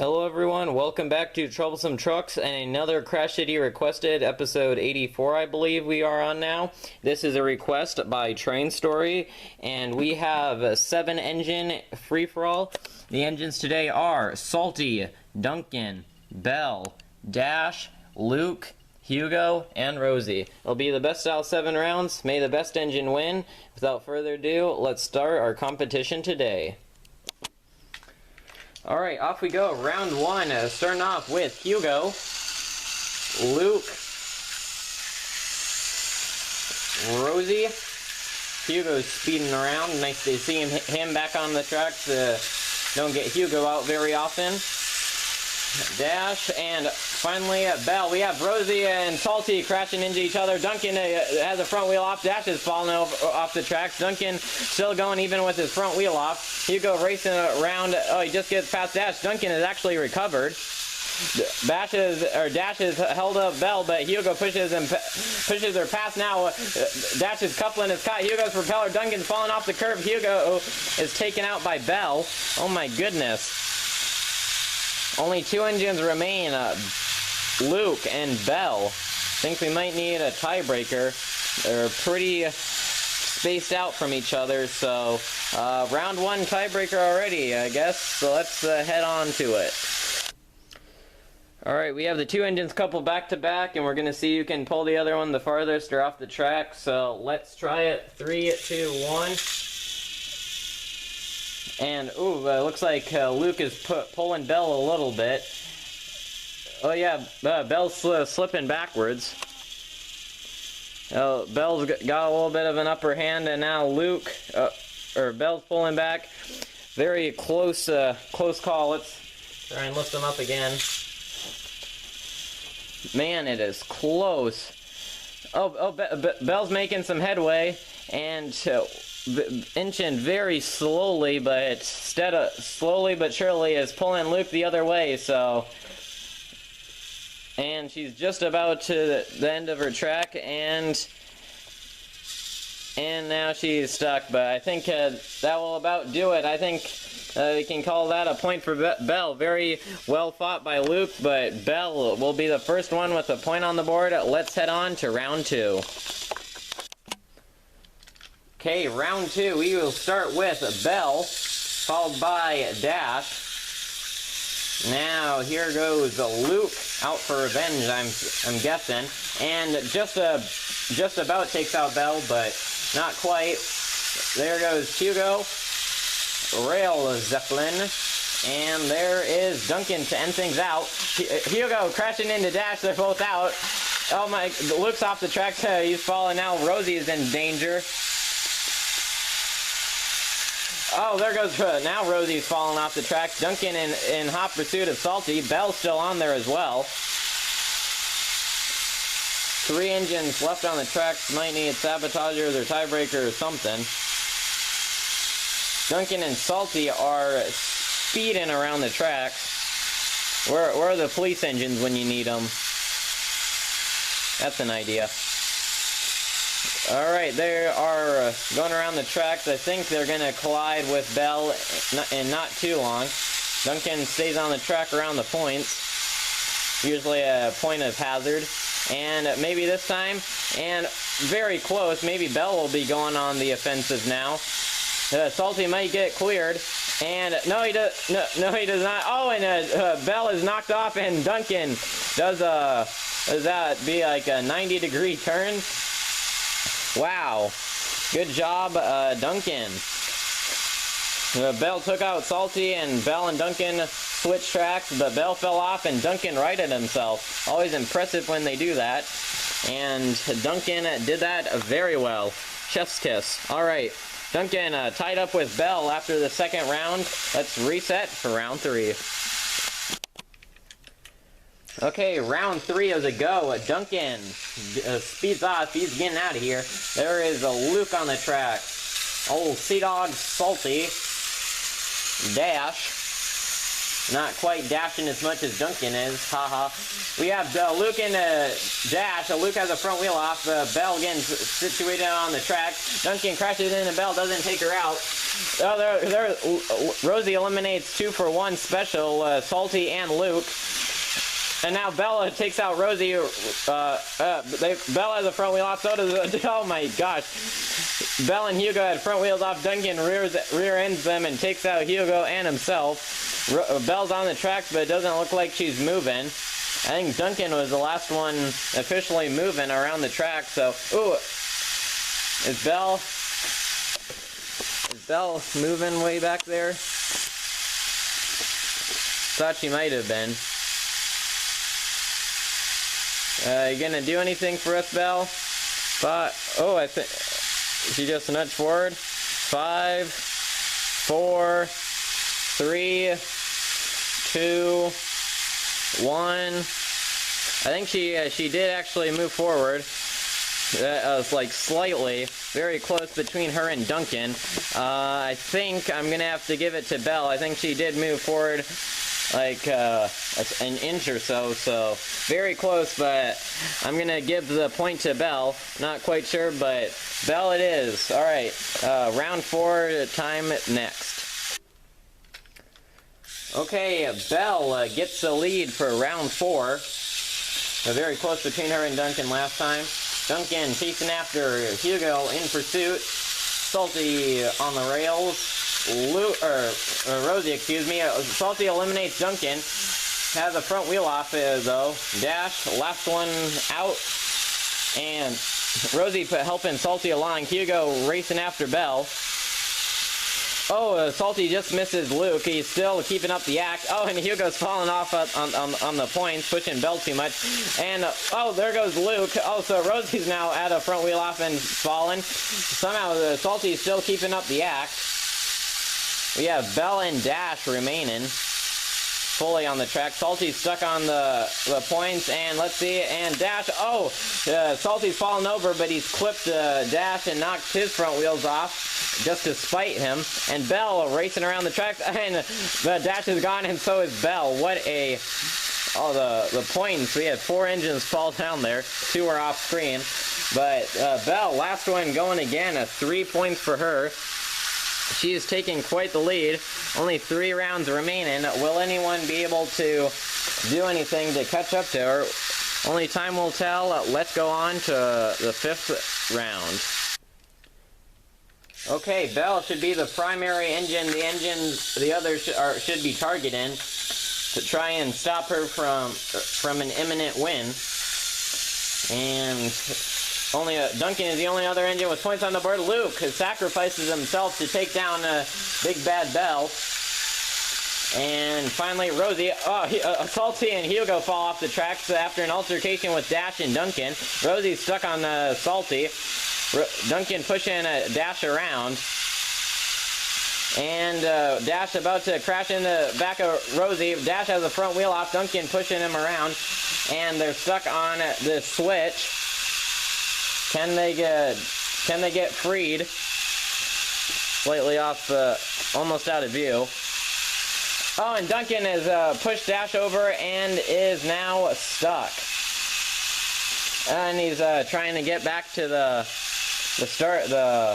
Hello everyone, welcome back to Troublesome Trucks and another Crash City Requested, episode 84 I believe we are on now. This is a request by Train Story, and we have a 7-engine free-for-all. The engines today are Salty, Duncan, Bell, Dash, Luke, Hugo, and Rosie. It'll be the best out of 7 rounds. May the best engine win. Without further ado, let's start our competition today. Alright, off we go. Round 1, starting off with Hugo, Luke, Rosie. Hugo's speeding around. Nice to see him back on the tracks. Don't get Hugo out very often. Dash, and finally Bell. We have Rosie and Salty crashing into each other. Duncan has a front wheel off. Dash is falling off the tracks. Duncan still going even with his front wheel off. Hugo racing around. Oh, he just gets past Dash. Duncan has actually recovered. Dash is held up Bell, but Hugo pushes her past now. Dash's coupling is caught. Hugo's propeller. Duncan's falling off the curb. Hugo is taken out by Bell. Oh my goodness. Only 2 engines remain, Luke and Bell. Think we might need a tiebreaker. They're pretty spaced out from each other, so round 1 tiebreaker already, I guess. So let's head on to it. Alright, we have the 2 engines coupled back to back, and we're going to see who can pull the other one the farthest or off the track. So let's try it. 3, 2, 1. And, ooh, looks like Luke is pulling Bell a little bit. Oh, yeah, Bell's slipping backwards. Bell's got a little bit of an upper hand, and now Bell's pulling back. Very close call. Let's try and lift them up again. Man, it is close. Bell's making some headway, and inching very slowly, but slowly but surely is pulling Luke the other way. And she's just about to the end of her track, and now she's stuck. But I think that will about do it. I think we can call that a point for Bell. Very well fought by Luke, but Bell will be the first one with a point on the board. Let's head on to round 2. Okay, round 2, we will start with Bell, followed by Dash. Now, here goes Luke, out for revenge, I'm guessing. And just about takes out Bell, but not quite. There goes Hugo, Rail Zeppelin, and there is Duncan to end things out. Hugo crashing into Dash, they're both out. Oh my, Luke's off the track, he's falling now. Rosie is in danger. Oh, there goes, now Rosie's falling off the track. Duncan in hot pursuit of Salty. Bell's still on there as well. 3 engines left on the tracks. Might need sabotagers or tiebreaker or something. Duncan and Salty are speeding around the tracks. Where are the police engines when you need them? That's an idea. Alright, they are going around the tracks. I think they're going to collide with Bell in not too long. Duncan stays on the track around the points. Usually a point of hazard. And maybe this time, and very close, maybe Bell will be going on the offensive now. Salty might get cleared. And no, he does not. Oh, and Bell is knocked off, and Duncan does that be like a 90-degree turn? Wow, good job, Duncan. Bell took out Salty, and Bell and Duncan switched tracks, but Bell fell off and Duncan righted himself. Always impressive when they do that. And Duncan did that very well. Chef's kiss. Alright, Duncan tied up with Bell after the 2nd round. Let's reset for round 3. Okay, round 3 is a go. Duncan speeds off. He's getting out of here. There is a Luke on the track. Old Sea Dog, Salty, Dash, Not quite dashing as much as Duncan is. Haha. We have Luke and Dash. Luke has a front wheel off. Belle getting situated on the track. Duncan crashes into Belle, doesn't take her out. Oh, Rosie eliminates 2-for-1 special, Salty and Luke. And now Bella takes out Rosie. Bella has a front wheel off, so does, oh my gosh. Belle and Hugo had front wheels off. Duncan rear ends them and takes out Hugo and himself. Belle's on the tracks, but it doesn't look like she's moving. I think Duncan was the last one officially moving around the track, so, ooh. Is Belle moving way back there? Thought she might have been. You gonna do anything for us, Belle? Oh, I think she just nudged forward. 5, 4, 3, 2, 1. I think she did actually move forward. That was like slightly, very close between her and Duncan. I think I'm gonna have to give it to Belle. I think she did move forward like an inch or so, so very close, but I'm gonna give the point to Belle. Not quite sure, but Belle it is. All right, round 4 time next. Okay, Belle gets the lead for round 4. Very close between her and Duncan last time. Duncan chasing after Hugo in pursuit. Salty on the rails. Rosie, excuse me. Salty eliminates Duncan. Has a front wheel off though. Dash, last one out. And Rosie helping Salty along. Hugo racing after Belle. Oh, Salty just misses Luke. He's still keeping up the act. Oh, and Hugo's falling off on the points, pushing Belle too much. And, oh, there goes Luke. Oh, so Rosie's now at a front wheel off and falling. Somehow, Salty's still keeping up the act. We have Belle and Dash remaining fully on the track. Salty's stuck on the points, and let's see, and Dash, oh, Salty's fallen over, but he's clipped Dash and knocked his front wheels off just to spite him. And Belle racing around the track, and Dash is gone, and so is Belle. What a, oh, the points, we had 4 engines fall down there, 2 were off screen, but Belle, last one going again, 3 points for her. She is taking quite the lead. Only 3 rounds remaining. Will anyone be able to do anything to catch up to her? Only time will tell. Let's go on to the 5th round. Okay, Belle should be the primary engine. The others should be targeting to try and stop her from an imminent win. And Duncan is the only other engine with points on the board. Luke sacrifices himself to take down Big Bad Belle. And finally, Rosie. Salty and Hugo fall off the tracks after an altercation with Dash and Duncan. Rosie's stuck on Salty. Duncan pushing Dash around. And Dash about to crash in the back of Rosie. Dash has a front wheel off. Duncan pushing him around. And they're stuck on this switch. Can they get freed? Slightly off, almost out of view. Oh, and Duncan has pushed Dash over and is now stuck. And he's trying to get back to the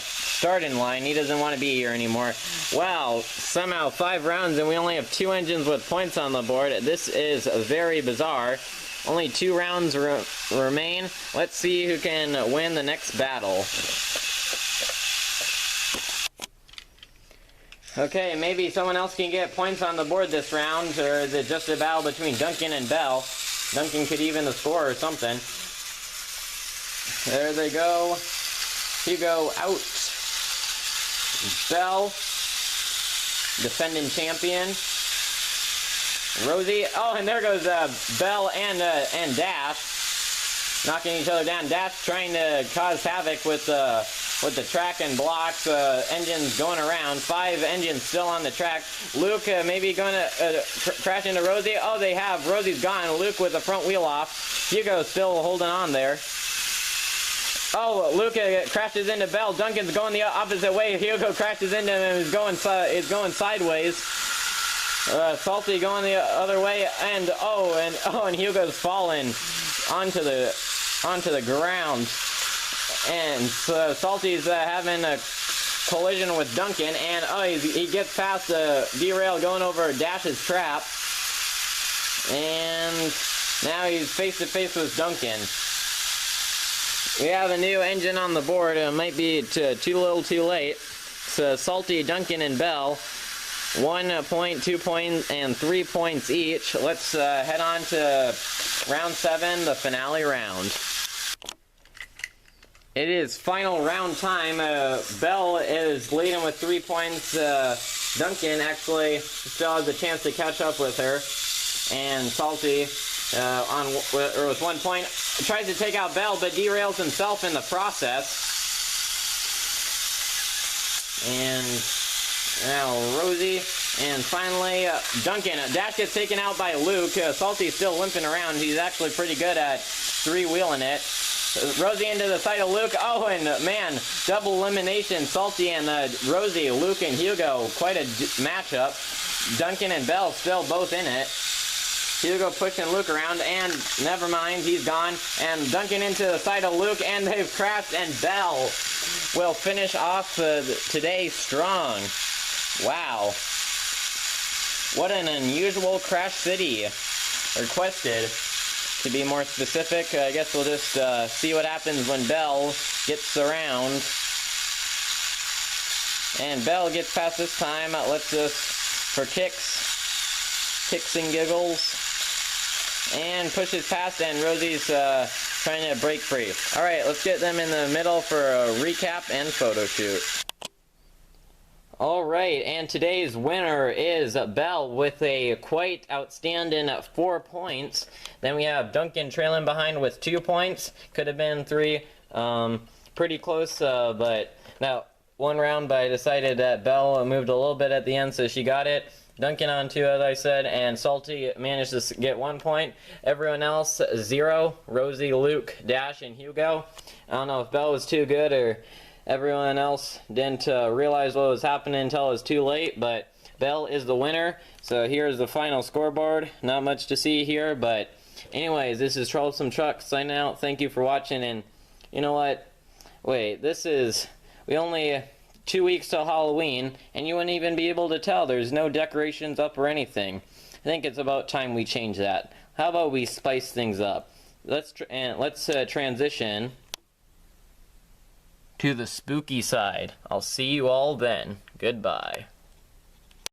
starting line. He doesn't want to be here anymore. Wow, somehow 5 rounds and we only have 2 engines with points on the board. This is very bizarre. Only 2 rounds remain. Let's see who can win the next battle. Okay, maybe someone else can get points on the board this round, or is it just a battle between Duncan and Belle? Duncan could even the score or something. There they go. Hugo out. Belle, defending champion. Rosie, oh, and there goes Belle and Dash, knocking each other down. Dash trying to cause havoc with the track and blocks. Engines going around. 5 engines still on the track. Luke maybe going to crash into Rosie. Oh, they have. Rosie's gone. Luke with the front wheel off. Hugo still holding on there. Oh, Luke crashes into Belle. Duncan's going the opposite way. Hugo crashes into him and is going sideways. Salty going the other way, and and Hugo's falling onto the ground, and Salty's having a collision with Duncan, and he gets past the derail going over Dash's trap, and now he's face to face with Duncan. We have a new engine on the board. It might be too little too late. So Salty, Duncan, and Belle, 1 point, 2 points, and 3 points each. Let's head on to round 7, the finale round. It is final round time. Belle is leading with 3 points. Duncan actually still has a chance to catch up with her. And Salty with 1 point tries to take out Belle, but derails himself in the process. And now Rosie, and finally Duncan. Dash gets taken out by Luke. Salty's still limping around. He's actually pretty good at three-wheeling it. Rosie into the side of Luke. Oh, and man, double elimination. Salty and Rosie, Luke and Hugo. Quite a matchup. Duncan and Belle still both in it. Hugo pushing Luke around, and never mind, he's gone. And Duncan into the side of Luke, and they've crashed, and Belle will finish off today strong. Wow. What an unusual Crash City. Requested. To be more specific, I guess we'll just see what happens when Belle gets around. And Belle gets past this time. Let's just, for kicks and giggles. And pushes past, and Rosie's trying to break free. Alright, let's get them in the middle for a recap and photo shoot. Alright, and today's winner is Belle with a quite outstanding 4 points. Then we have Duncan trailing behind with 2 points. Could have been 3. Pretty close, but now one round, but I decided that Belle moved a little bit at the end, so she got it. Duncan on 2, as I said, and Salty managed to get 1 point. Everyone else, 0. Rosie, Luke, Dash, and Hugo. I don't know if Belle was too good or everyone else didn't realize what was happening until it was too late, but Belle is the winner. So here's the final scoreboard. Not much to see here, but anyways, this is Troublesome Truck signing out. Thank you for watching, and you know what? Wait, we only 2 weeks till Halloween, and you wouldn't even be able to tell. There's no decorations up or anything. I think it's about time we change that. How about we spice things up? Let's transition to the spooky side. I'll see you all then. Goodbye.